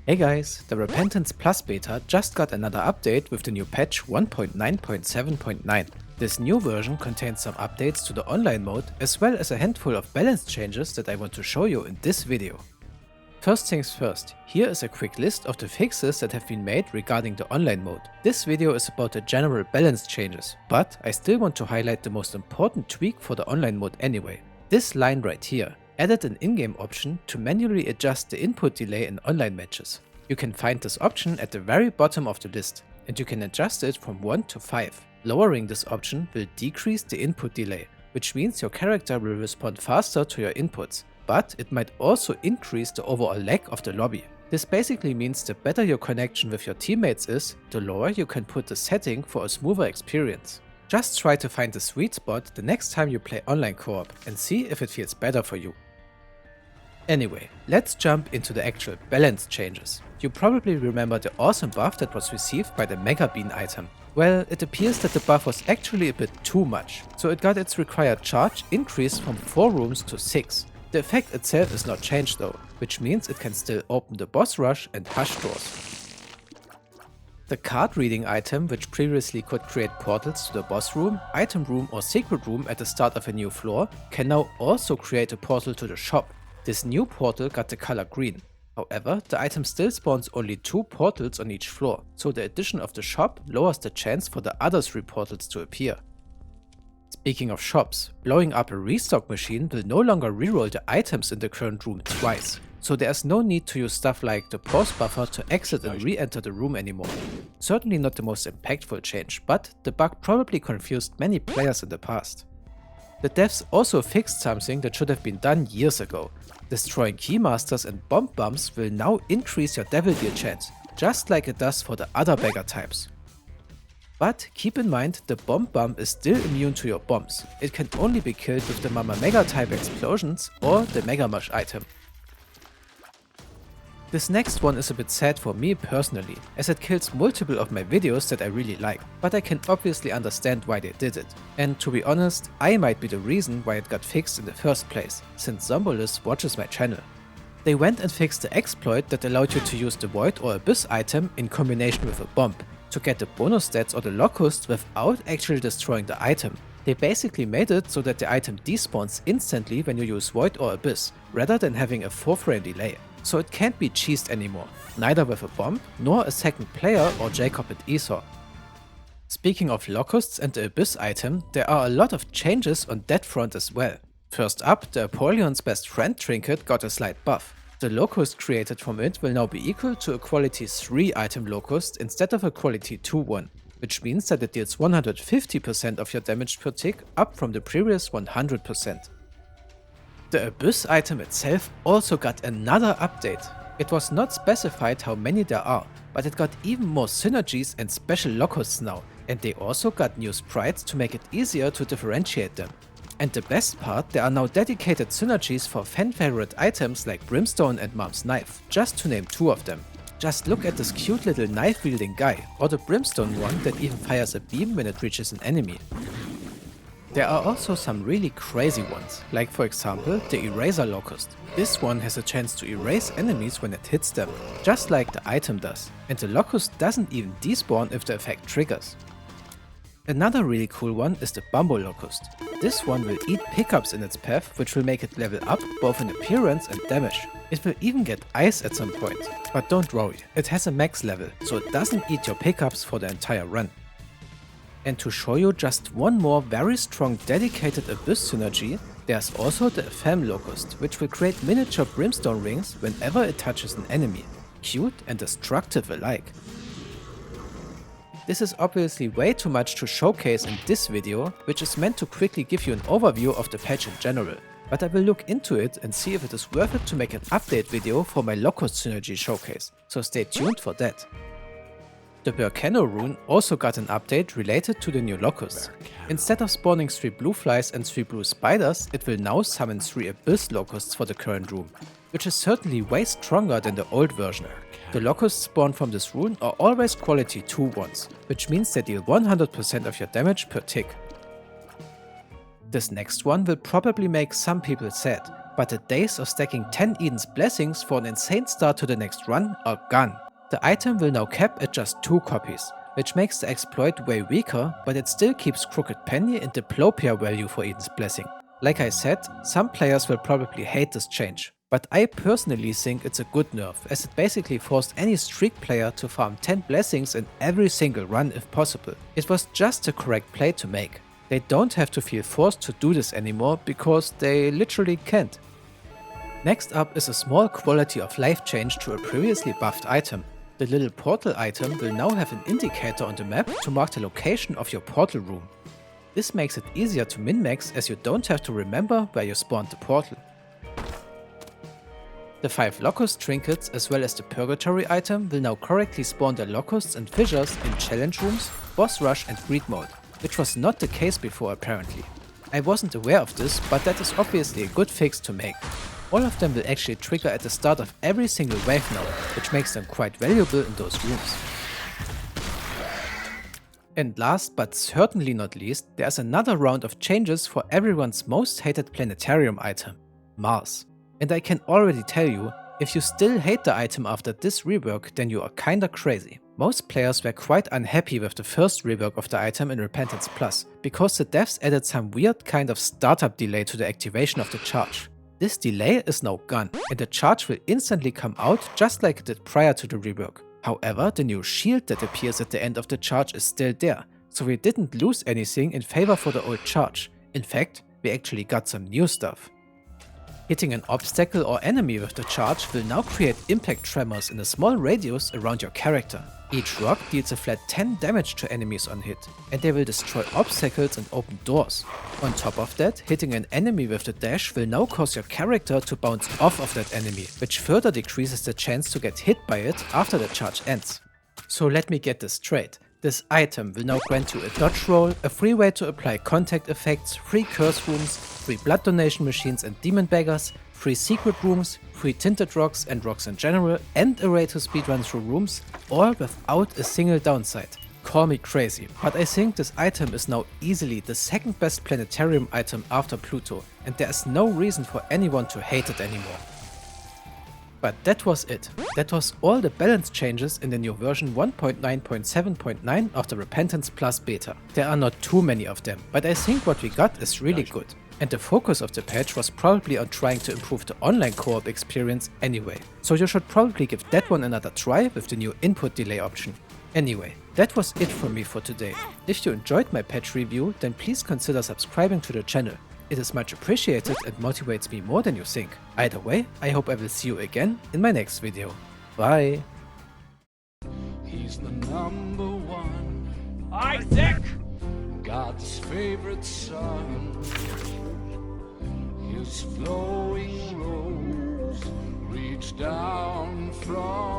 Hey guys, the Repentance Plus beta just got another update with the new patch 1.9.7.9. This new version contains some updates to the online mode as well as a handful of balance changes that I want to show you in this video. First things first, here is a quick list of the fixes that have been made regarding the online mode. This video is about the general balance changes, but I still want to highlight the most important tweak for the online mode anyway. This line right here added an in-game option to manually adjust the input delay in online matches. You can find this option at the very bottom of the list, and you can adjust it from 1 to 5. Lowering this option will decrease the input delay, which means your character will respond faster to your inputs, but it might also increase the overall lag of the lobby. This basically means the better your connection with your teammates is, the lower you can put the setting for a smoother experience. Just try to find the sweet spot the next time you play online co-op and see if it feels better for you. Anyway, let's jump into the actual balance changes. You probably remember the awesome buff that was received by the Mega Bean item. Well, it appears that the buff was actually a bit too much, so it got its required charge increased from 4 rooms to 6. The effect itself is not changed though, which means it can still open the boss rush and hush doors. The card reading item, which previously could create portals to the boss room, item room or secret room at the start of a new floor, can now also create a portal to the shop. This new portal got the color green. However, the item still spawns only 2 portals on each floor, so the addition of the shop lowers the chance for the other 3 portals to appear. Speaking of shops, blowing up a restock machine will no longer reroll the items in the current room twice, so there's no need to use stuff like the pause buffer to exit and re-enter the room anymore. Certainly not the most impactful change, but the bug probably confused many players in the past. The devs also fixed something that should have been done years ago. Destroying keymasters and bomb bumps will now increase your devil deal chance, just like it does for the other beggar types. But keep in mind, the bomb bump is still immune to your bombs. It can only be killed with the Mama Mega type explosions or the Mega Mush item. This next one is a bit sad for me personally, as it kills multiple of my videos that I really like, but I can obviously understand why they did it. And to be honest, I might be the reason why it got fixed in the first place, since Zombolus watches my channel. They went and fixed the exploit that allowed you to use the Void or Abyss item in combination with a bomb, to get the bonus stats or the locust without actually destroying the item. They basically made it so that the item despawns instantly when you use Void or Abyss, rather than having a 4-frame delay. So it can't be cheesed anymore, neither with a bomb, nor a second player or Jacob and Esau. Speaking of locusts and the Abyss item, there are a lot of changes on that front as well. First up, the Apollion's best friend trinket got a slight buff. The locust created from it will now be equal to a quality 3 item locust instead of a quality 2 one, which means that it deals 150% of your damage per tick, up from the previous 100%. The Abyss item itself also got another update. It was not specified how many there are, but it got even more synergies and special locusts now, and they also got new sprites to make it easier to differentiate them. And the best part, there are now dedicated synergies for fan favorite items like Brimstone and Mom's Knife, just to name 2 of them. Just look at this cute little knife wielding guy, or the Brimstone one that even fires a beam when it reaches an enemy. There are also some really crazy ones, like for example the Eraser Locust. This one has a chance to erase enemies when it hits them, just like the item does, and the Locust doesn't even despawn if the effect triggers. Another really cool one is the Bumbo Locust. This one will eat pickups in its path, which will make it level up both in appearance and damage. It will even get ice at some point, but don't worry, it has a max level, so it doesn't eat your pickups for the entire run. And to show you just one more very strong dedicated Abyss synergy, there's also the Ephem Locust, which will create miniature Brimstone rings whenever it touches an enemy. Cute and destructive alike. This is obviously way too much to showcase in this video, which is meant to quickly give you an overview of the patch in general, but I will look into it and see if it is worth it to make an update video for my Locust synergy showcase, so stay tuned for that. The Volcano rune also got an update related to the new locusts. Instead of spawning 3 blue flies and 3 blue spiders, it will now summon 3 Abyss locusts for the current rune, which is certainly way stronger than the old version. The locusts spawned from this rune are always quality 2 ones, which means they deal 100% of your damage per tick. This next one will probably make some people sad, but the days of stacking 10 Eden's blessings for an insane start to the next run are gone. The item will now cap at just 2 copies, which makes the exploit way weaker, but it still keeps Crooked Penny and Diplopia value for Eden's blessing. Like I said, some players will probably hate this change, but I personally think it's a good nerf, as it basically forced any streak player to farm 10 blessings in every single run if possible. It was just the correct play to make. They don't have to feel forced to do this anymore, because they literally can't. Next up is a small quality of life change to a previously buffed item. The little portal item will now have an indicator on the map to mark the location of your portal room. This makes it easier to min-max, as you don't have to remember where you spawned the portal. The 5 Locust trinkets as well as the Purgatory item will now correctly spawn the Locusts and Fissures in challenge rooms, boss rush and greed mode, which was not the case before apparently. I wasn't aware of this, but that is obviously a good fix to make. All of them will actually trigger at the start of every single wave now, which makes them quite valuable in those rooms. And last but certainly not least, there's another round of changes for everyone's most hated planetarium item, Mars. And I can already tell you, if you still hate the item after this rework, then you are kinda crazy. Most players were quite unhappy with the first rework of the item in Repentance Plus, because the devs added some weird kind of startup delay to the activation of the charge. This delay is now gone, and the charge will instantly come out just like it did prior to the rework. However, the new shield that appears at the end of the charge is still there, so we didn't lose anything in favor for the old charge. In fact, we actually got some new stuff. Hitting an obstacle or enemy with the charge will now create impact tremors in a small radius around your character. Each rock deals a flat 10 damage to enemies on hit, and they will destroy obstacles and open doors. On top of that, hitting an enemy with the dash will now cause your character to bounce off of that enemy, which further decreases the chance to get hit by it after the charge ends. So let me get this straight. This item will now grant you a dodge roll, a free way to apply contact effects, free curse rooms, free blood donation machines and demon beggars, free secret rooms, free tinted rocks and rocks in general, and a way to speedrun through rooms, all without a single downside. Call me crazy, but I think this item is now easily the second best planetarium item after Pluto, and there is no reason for anyone to hate it anymore. But that was it. That was all the balance changes in the new version 1.9.7.9 of the Repentance Plus beta. There are not too many of them, but I think what we got is really good. And the focus of the patch was probably on trying to improve the online co-op experience anyway. So you should probably give that one another try with the new input delay option. Anyway, that was it from me for today. If you enjoyed my patch review, then please consider subscribing to the channel. It is much appreciated and motivates me more than you think. Either way, I hope I will see you again in my next video. Bye! He's the number one, Isaac! God's favorite son. His flowing robes reach down from